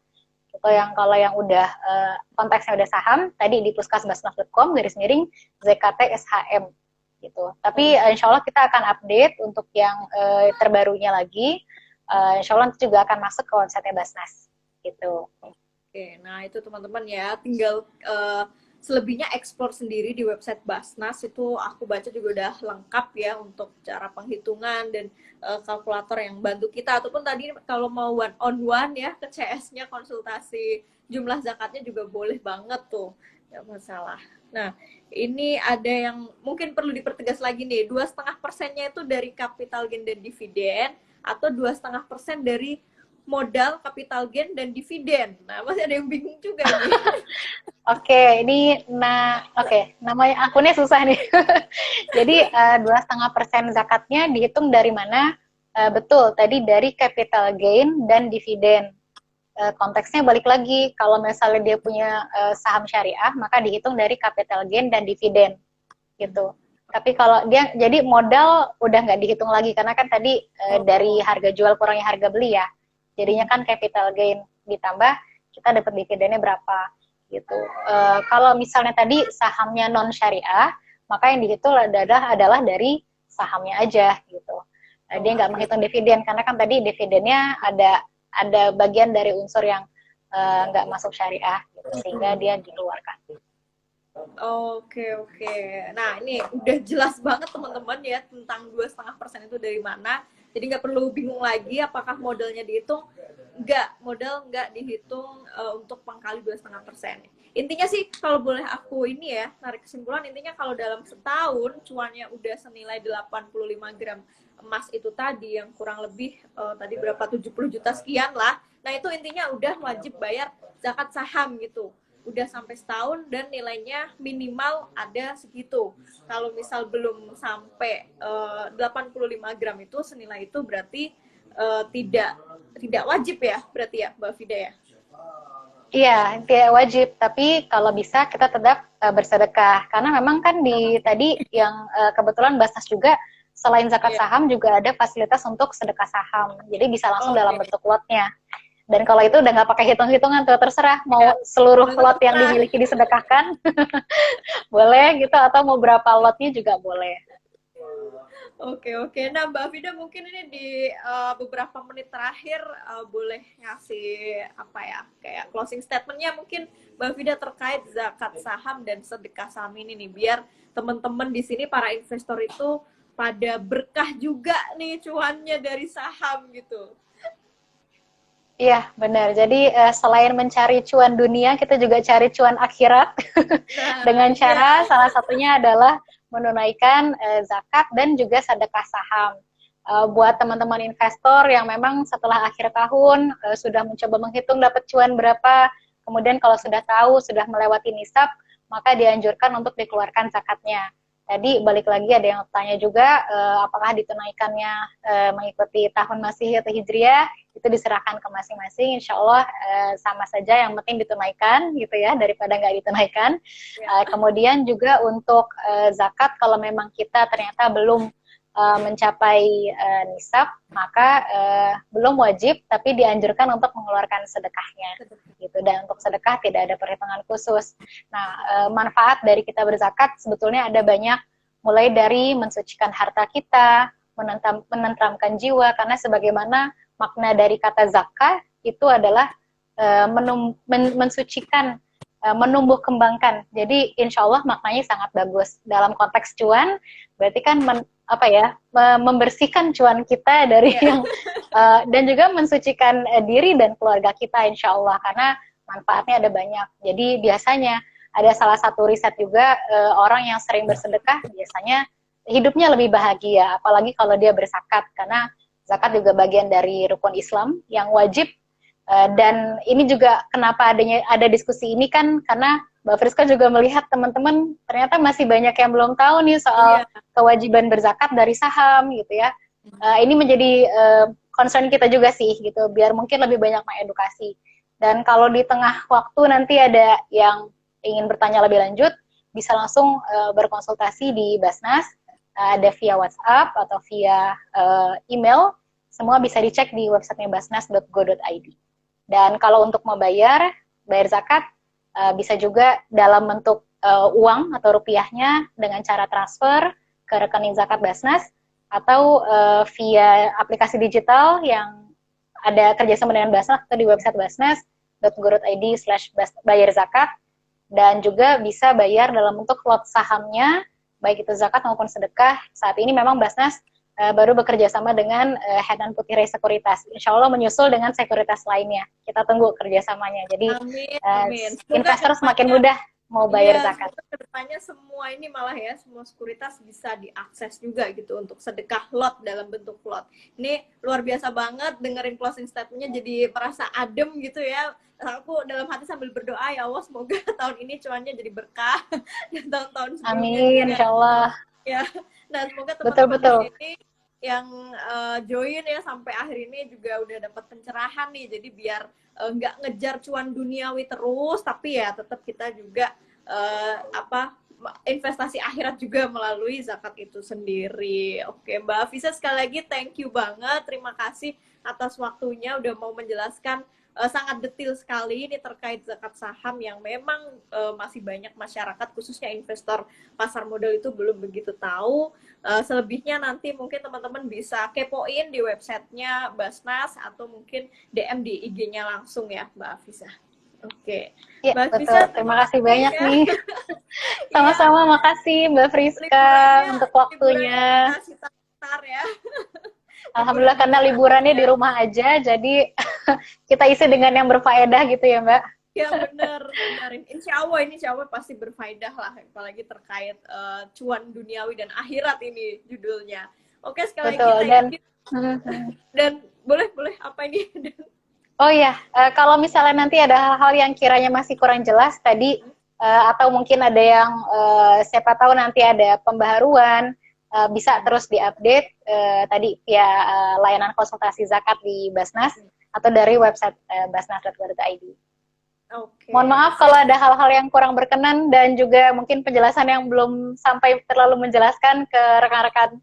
Atau yang kalau yang udah konteksnya udah saham, tadi di puskasbasnas.com/ZKT SHM gitu. Tapi insya Allah kita akan update untuk yang terbarunya lagi. Insya Allah nanti juga akan masuk ke website Basnas gitu. Oke, nah itu teman-teman ya, tinggal selebihnya explore sendiri di website Basnas. Itu aku baca juga udah lengkap ya untuk cara penghitungan dan kalkulator yang bantu kita. Ataupun tadi kalau mau one on one ya ke CS-nya konsultasi jumlah zakatnya juga boleh banget tuh, nggak masalah. Nah, ini ada yang mungkin perlu dipertegas lagi nih, 2,5%-nya itu dari capital gain dan dividen, atau 2,5% dari modal, capital gain, dan dividen. Nah, masih ada yang bingung juga nih. Oke, namanya akunnya susah nih. Jadi 2,5% zakatnya dihitung dari mana? Betul, tadi dari capital gain dan dividen. Konteksnya balik lagi, kalau misalnya dia punya saham syariah, maka dihitung dari capital gain dan dividen, gitu. Tapi kalau dia jadi modal udah nggak dihitung lagi karena kan tadi dari harga jual kurangnya harga beli ya, jadinya kan capital gain ditambah kita dapat dividennya berapa gitu. Kalau misalnya tadi sahamnya non syariah, maka yang dihitung adalah dari sahamnya aja gitu. Dia nggak menghitung dividen karena kan tadi dividennya ada bagian dari unsur yang nggak masuk syariah gitu, sehingga dia dikeluarkan. Oke. Nah, ini udah jelas banget teman-teman ya tentang 2,5% itu dari mana. Jadi nggak perlu bingung lagi apakah modalnya dihitung. Modal nggak dihitung untuk pengkali 2,5%. Intinya sih kalau boleh aku ini ya, narik kesimpulan, intinya kalau dalam setahun cuannya udah senilai 85 gram emas itu tadi, yang kurang lebih tadi berapa, 70 juta sekian lah. Nah, itu intinya udah wajib bayar zakat saham gitu. Udah sampai setahun dan nilainya minimal ada segitu. Kalau misal belum sampai 85 gram itu senilai itu berarti tidak wajib ya, berarti ya Mbak Fida ya? Iya, tidak wajib, tapi kalau bisa kita tetap bersedekah. Karena memang kan tadi yang kebetulan Basnas juga selain zakat saham juga ada fasilitas untuk sedekah saham. Jadi bisa langsung dalam bentuk lotnya. Dan kalau itu udah nggak pakai hitung-hitungan tuh, terserah mau seluruh lot yang dimiliki disedekahkan boleh gitu, atau mau berapa lotnya juga boleh. Oke. Nah, Mbak Fida mungkin ini di beberapa menit terakhir boleh ngasih apa ya, kayak closing statementnya mungkin Mbak Fida terkait zakat saham dan sedekah saham ini nih, biar teman-teman di sini para investor itu pada berkah juga nih cuannya dari saham gitu. Iya, benar. Jadi selain mencari cuan dunia, kita juga cari cuan akhirat. Dengan cara salah satunya adalah menunaikan zakat dan juga sedekah saham. Buat teman-teman investor yang memang setelah akhir tahun sudah mencoba menghitung dapat cuan berapa, kemudian kalau sudah tahu, sudah melewati nisab, maka dianjurkan untuk dikeluarkan zakatnya. Tadi balik lagi ada yang tanya juga apakah ditunaikannya mengikuti tahun Masehi atau Hijriah, itu diserahkan ke masing-masing. Insya Allah sama saja, yang penting ditunaikan gitu ya, daripada nggak ditunaikan. Kemudian juga untuk zakat, kalau memang kita ternyata belum mencapai nisab, maka belum wajib, tapi dianjurkan untuk mengeluarkan sedekahnya gitu. Dan untuk sedekah tidak ada perhitungan khusus. Nah, manfaat dari kita berzakat sebetulnya ada banyak, mulai dari mensucikan harta kita, menenteramkan jiwa, karena sebagaimana makna dari kata zakat itu adalah mensucikan, menumbuh kembangkan. Jadi insya Allah maknanya sangat bagus. Dalam konteks cuan, berarti kan membersihkan cuan kita dari yang dan juga mensucikan diri dan keluarga kita insya Allah, karena manfaatnya ada banyak. Jadi biasanya ada salah satu riset juga, orang yang sering bersedekah biasanya hidupnya lebih bahagia, apalagi kalau dia berzakat, karena zakat juga bagian dari rukun Islam yang wajib. Dan ini juga kenapa ada diskusi ini kan, karena Mbak Friska juga melihat teman-teman ternyata masih banyak yang belum tahu nih soal kewajiban berzakat dari saham gitu ya. Ini menjadi concern kita juga sih gitu, biar mungkin lebih banyak mengedukasi. Dan kalau di tengah waktu nanti ada yang ingin bertanya lebih lanjut, bisa langsung berkonsultasi di Basnas, ada via WhatsApp atau via email, semua bisa dicek di websitenya basnas.go.id. Dan kalau untuk mau bayar zakat, bisa juga dalam bentuk uang atau rupiahnya dengan cara transfer ke rekening zakat Basnas, atau via aplikasi digital yang ada kerjasama dengan Basnas, atau di website basnas.go.id/bayar zakat. Dan juga bisa bayar dalam bentuk lot sahamnya, baik itu zakat maupun sedekah. Saat ini memang Basnas baru bekerja sama dengan Head & Putihrai Sekuritas. Insya Allah menyusul dengan sekuritas lainnya. Kita tunggu kerjasamanya. Jadi amin. Investor semakin mudah mau bayar zakat. Kedepannya semua ini malah ya, semua sekuritas bisa diakses juga gitu untuk sedekah lot dalam bentuk lot. Ini luar biasa banget, dengerin closing statementnya jadi merasa adem gitu ya. Aku dalam hati sambil berdoa, ya Allah semoga tahun ini cuannya jadi berkah dan tahun-tahun sebelumnya. Amin, insya Allah. Ya, nah semoga teman-teman di sini yang join ya sampai akhir ini juga udah dapat pencerahan nih. Jadi biar nggak ngejar cuan duniawi terus, tapi ya tetap kita juga investasi akhirat juga melalui zakat itu sendiri. Oke, Mbak Afisa sekali lagi thank you banget, terima kasih atas waktunya udah mau menjelaskan sangat detail sekali ini terkait zakat saham yang memang masih banyak masyarakat khususnya investor pasar modal itu belum begitu tahu. Selebihnya nanti mungkin teman-teman bisa kepoin di websitenya Basnas atau mungkin DM di IG-nya langsung ya Mbak Afisa. Oke. Ya, Mbak Afisa, terima kasih banyak ya. Nih. Sama-sama, makasih Mbak Friska untuk waktunya. Ya. Alhamdulillah karena liburannya di rumah aja, jadi kita isi dengan yang berfaedah gitu ya Mbak. Ya benar. Insya Allah pasti berfaedah lah, apalagi terkait cuan duniawi dan akhirat ini judulnya. Oke, sekali lagi dan boleh apa ini? Oh ya, kalau misalnya nanti ada hal-hal yang kiranya masih kurang jelas tadi, atau mungkin ada yang siapa tahu nanti ada pembaharuan, bisa terus diupdate tadi via layanan konsultasi zakat di Basnas atau dari website basnas.go.id. Okay. Mohon maaf kalau ada hal-hal yang kurang berkenan dan juga mungkin penjelasan yang belum sampai terlalu menjelaskan ke rekan-rekan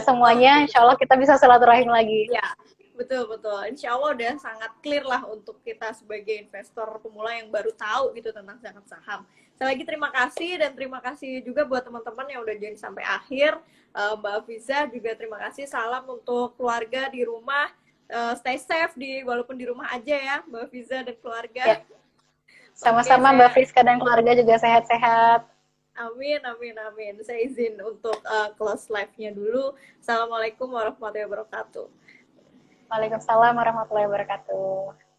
semuanya. Insya Allah kita bisa silaturahim lagi. Ya, betul. Insya Allah udah sangat clear lah untuk kita sebagai investor pemula yang baru tahu gitu tentang zakat saham. Sekali lagi terima kasih, dan terima kasih juga buat teman-teman yang udah join sampai akhir. Mbak Afisa juga terima kasih. Salam untuk keluarga di rumah. Stay safe walaupun di rumah aja ya Mbak Afisa dan keluarga. Ya. Sama-sama Mbak Friska dan keluarga juga sehat-sehat. Amin. Saya izin untuk close live-nya dulu. Assalamualaikum warahmatullahi wabarakatuh. Waalaikumsalam warahmatullahi wabarakatuh.